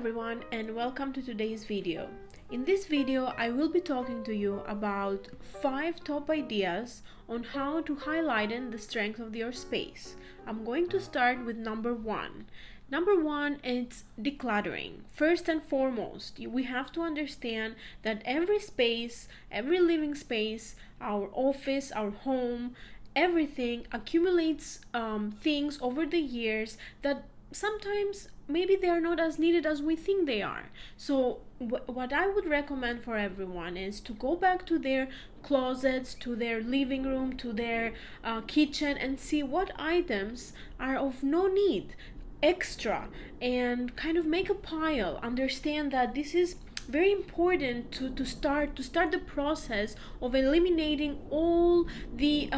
everyone, and welcome to today's video. In this video, I will be talking to you about 5 top ideas on how to highlight the strength of your space. I'm going to start with number 1. Number 1 is decluttering. First and foremost, we have to understand that every space, every living space, our office, our home, everything accumulates things over the years that sometimes maybe they are not as needed as we think they are. So what I would recommend for everyone is to go back to their closets, to their living room, to their kitchen, and see what items are of no need, extra, and kind of make a pile. Understand that this is very important to start the process of eliminating all the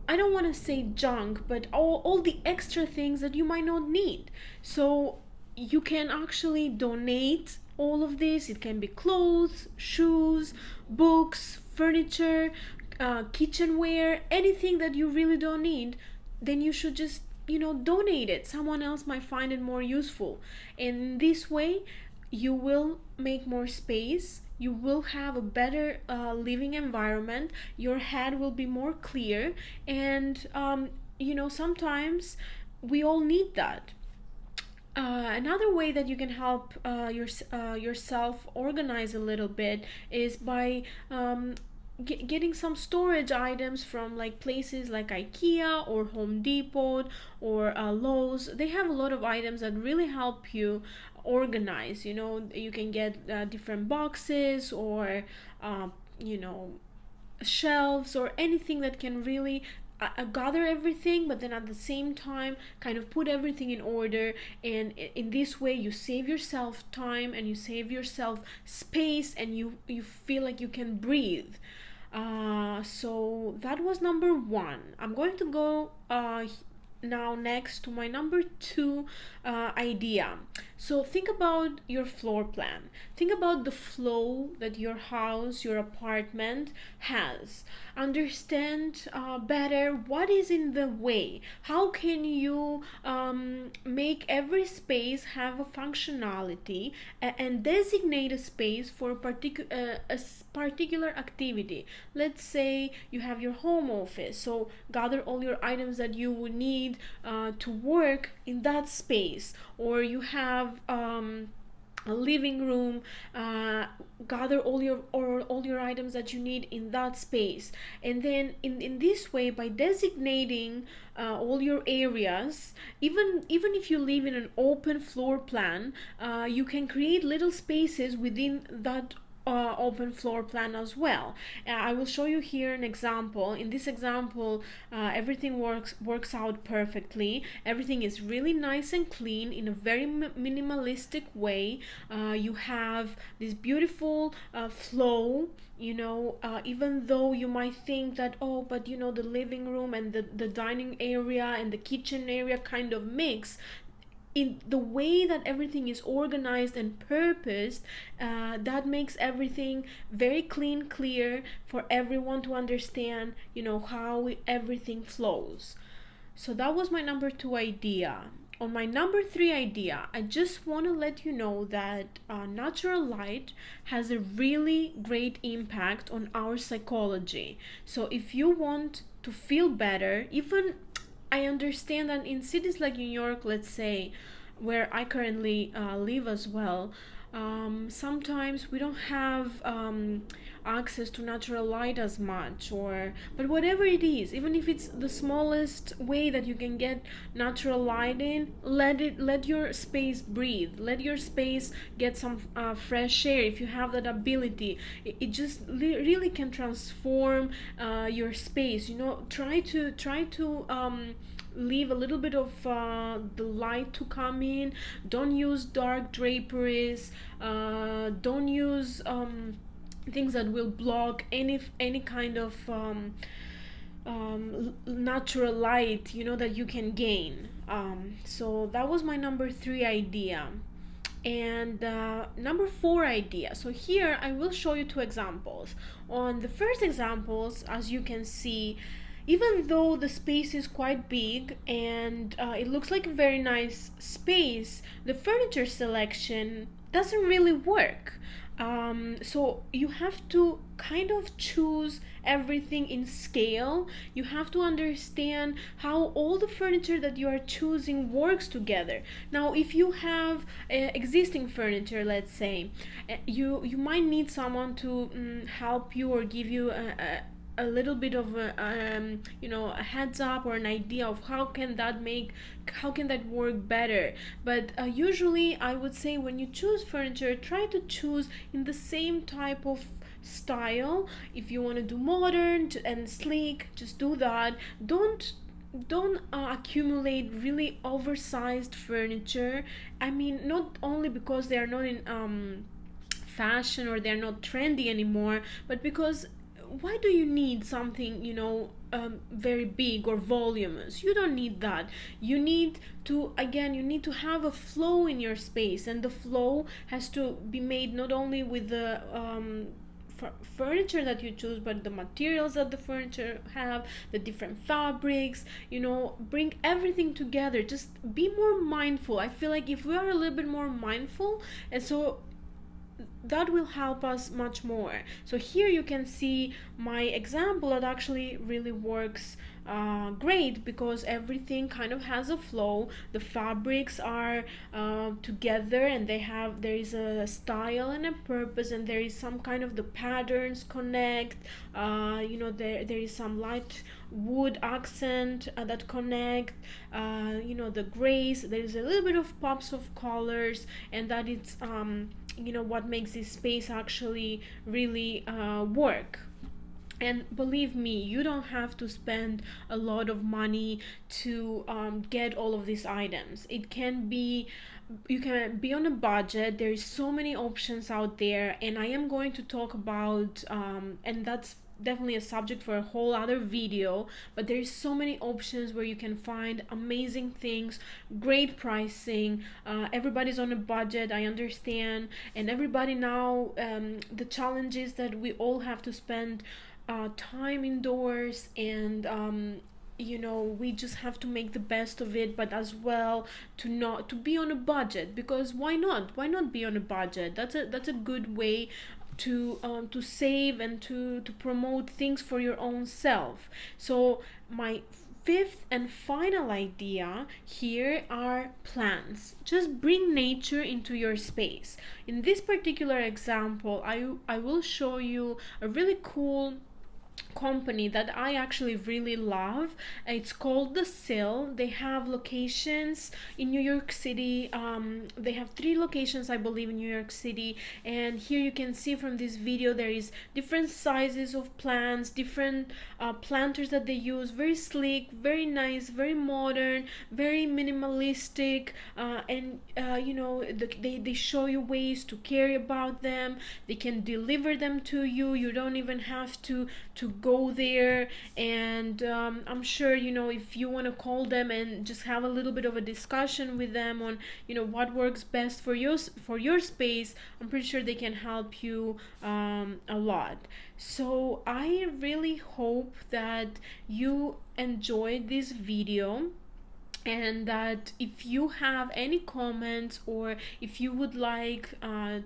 I don't want to say junk, but all the extra things that you might not need. So you can actually donate all of this. It can be clothes, shoes, books, furniture, kitchenware, anything that you really don't need. Then you should just donate it. Someone else might find it more useful. And this way, you will make more space. You will have a better living environment. Your head will be more clear, and sometimes we all need that. Another way that you can help yourself organize a little bit is by getting some storage items from like places like IKEA or Home Depot or Lowe's. They have a lot of items that really help you organize. You can get different boxes or shelves or anything that can really gather everything, but then at the same time kind of put everything in order. And in this way you save yourself time and you save yourself space, and you feel like you can breathe. So that was number 1. I'm going to go now next to my number 2 idea. So think about your floor plan. Think about the flow that your house, your apartment has. Understand better what is in the way. How can you make every space have a functionality and designate a space for a particular activity. Let's say you have your home office, so gather all your items that you would need to work in that space. Or you have a living room, gather all your items that you need in that space. And then in this way, by designating all your areas, even if you live in an open floor plan, you can create little spaces within that open floor plan as well. I will show you here an example. In this example, everything works out perfectly. Everything is really nice and clean in a very minimalistic way. You have this beautiful flow. Even though you might think that, but the living room and the dining area and the kitchen area kind of mix, in the way that everything is organized and purposed, that makes everything very clear for everyone to understand, how everything flows. So that was my number 2 idea. On my number 3 idea, I just want to let you know that natural light has a really great impact on our psychology. So if you want to feel better, even I understand that in cities like New York, let's say, where I currently live as well, sometimes we don't have access to natural light as much, but whatever it is, even if it's the smallest way that you can get natural light in, let your space breathe, let your space get some fresh air. If you have that ability, it just really can transform your space. Try to leave a little bit of the light to come in. Don't use dark draperies. Don't use things that will block any kind of natural light that you can gain. So that was my number 3 idea. And number 4 idea. So here I will show you 2 examples. On the first examples, as you can see, even though the space is quite big and it looks like a very nice space, the furniture selection doesn't really work. So you have to kind of choose everything in scale. You have to understand how all the furniture that you are choosing works together. Now, if you have existing furniture, let's say, you might need someone to help you or give you a little bit of a heads up or an idea of how can that work better. But usually I would say, when you choose furniture, try to choose in the same type of style. If you want to do modern and sleek, just do that. Don't accumulate really oversized furniture. I mean, not only because they are not in fashion or they're not trendy anymore, but because why do you need something, very big or voluminous? You don't need that. You need to have a flow in your space, and the flow has to be made not only with the furniture that you choose, but the materials that the furniture have, the different fabrics. Bring everything together. Just be more mindful. I feel like if we are a little bit more mindful, and so that will help us much more. So here you can see my example that actually really works great, because everything kind of has a flow. The fabrics are together, and there is a style and a purpose, and there is some kind of the patterns connect. There is some light wood accent that connect. The grays, there is a little bit of pops of colors, and that it's what makes this space actually really work. And believe me, you don't have to spend a lot of money to get all of these items. You can be on a budget. There's so many options out there, and I am going to talk about and that's definitely a subject for a whole other video, but there's so many options where you can find amazing things, great pricing. Everybody's on a budget, I understand, and everybody now, the challenge is that we all have to spend time indoors, and we just have to make the best of it, but as well to be on a budget, because why not be on a budget? That's a good way to save and to promote things for your own self. So my fifth and final idea here are plants. Just bring nature into your space. In this particular example, I will show you a really cool company that I actually really love. It's called The Sill. They have locations in New York City. They have 3 locations, I believe, in New York City. And here you can see from this video there is different sizes of plants, different planters that they use. Very sleek, very nice, very modern, very minimalistic, and they show you ways to care about them. They can deliver them to you. You don't even have to go there. And I'm sure, if you want to call them and just have a little bit of a discussion with them on what works best for your space, I'm pretty sure they can help you a lot. So I really hope that you enjoyed this video, and that if you have any comments, or if you would like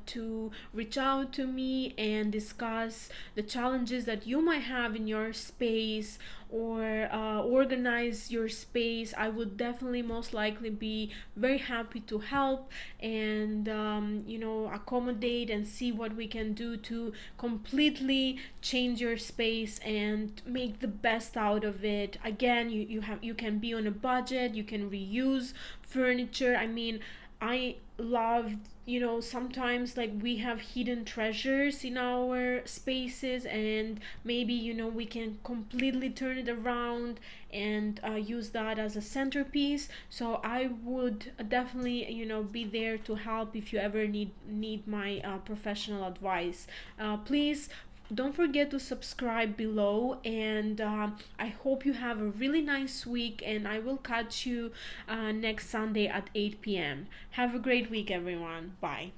to reach out to me and discuss the challenges that you might have in your space, or organize your space, I would definitely most likely be very happy to help and accommodate and see what we can do to completely change your space and make the best out of it. Again, you can be on a budget, you can reuse furniture. I mean, I love, sometimes like we have hidden treasures in our spaces, and maybe we can completely turn it around and use that as a centerpiece. So I would definitely be there to help if you ever need my professional advice. Please don't forget to subscribe below, and I hope you have a really nice week, and I will catch you next Sunday at 8 p.m. Have a great week, everyone. Bye.